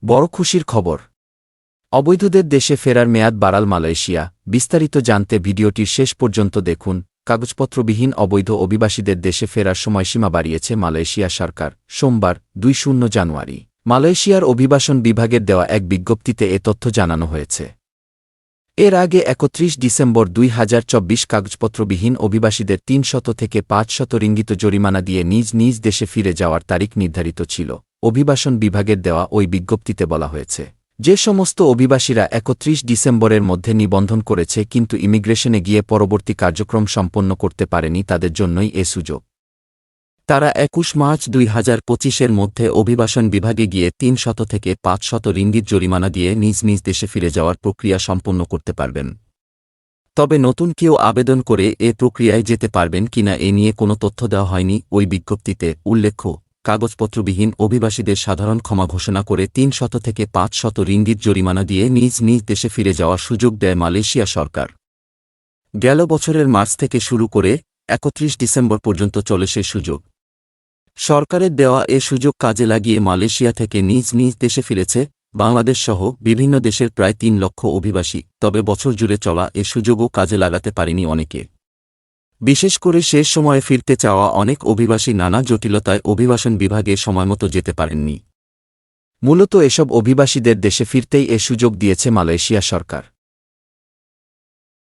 বড় খুশির খবর, অবৈধদের দেশে ফেরার মেয়াদ বাড়াল মালয়েশিয়া। বিস্তারিত জানতে ভিডিওটির শেষ পর্যন্ত দেখুন। কাগজপত্রবিহীন অবৈধ অভিবাসীদের দেশে ফেরার সময়সীমা বাড়িয়েছে মালয়েশিয়া সরকার। সোমবার ২ জানুয়ারি মালয়েশিয়ার অভিবাসন বিভাগের দেওয়া এক বিজ্ঞপ্তিতে এ তথ্য জানানো হয়েছে। এর আগে ৩১ ডিসেম্বর ২০২৪ কাগজপত্রবিহীন অভিবাসীদের ৩০০ থেকে ৫০০ রিঙ্গিত জরিমানা দিয়ে নিজ নিজ দেশে ফিরে যাওয়ার তারিখ নির্ধারিত ছিল। অভিবাসন বিভাগের দেওয়া ওই বিজ্ঞপ্তিতে বলা হয়েছে, যে সমস্ত অভিবাসীরা ৩১ ডিসেম্বরের মধ্যে নিবন্ধন করেছে কিন্তু ইমিগ্রেশনে গিয়ে পরবর্তী কার্যক্রম সম্পন্ন করতে পারেনি তাদের জন্যই এ সুযোগ। তারা ২১ মার্চ ২০২৫-এর মধ্যে অভিবাসন বিভাগে গিয়ে ৩০০ থেকে ৫০০ রিঙ্গিত জরিমানা দিয়ে নিজ নিজ দেশে ফিরে যাওয়ার প্রক্রিয়া সম্পন্ন করতে পারবেন। তবে নতুন কেউ আবেদন করে এ প্রক্রিয়ায় যেতে পারবেন কিনা এ নিয়ে কোনো তথ্য দেওয়া হয়নি ওই বিজ্ঞপ্তিতে। উল্লেখ্য, কাগজপত্রবিহীন অভিবাসীদের সাধারণ ক্ষমা ঘোষণা করে ৩০০ থেকে ৫০০ রিঙ্গিত জরিমানা দিয়ে নিজ নিজ দেশে ফিরে যাওয়ার সুযোগ দেয় মালয়েশিয়া সরকার। গেল বছরের মার্চ থেকে শুরু করে ৩১ ডিসেম্বর পর্যন্ত চলে সে সুযোগ। সরকারের দেওয়া এ সুযোগ কাজে লাগিয়ে মালয়েশিয়া থেকে নিজ নিজ দেশে ফিরেছে বাংলাদেশসহ বিভিন্ন দেশের প্রায় ৩ লক্ষ অভিবাসী। তবে বছর জুড়ে চলা এ সুযোগও কাজে লাগাতে পারেনি অনেকে। বিশেষ করে শেষ সময়ে ফিরতে চাওয়া অনেক অভিবাসী নানা জটিলতায় অভিবাসন বিভাগে সময়মতো যেতে পারেননি। মূলত এসব অভিবাসীদের দেশে ফিরতেই এ সুযোগ দিয়েছে মালয়েশিয়া সরকার।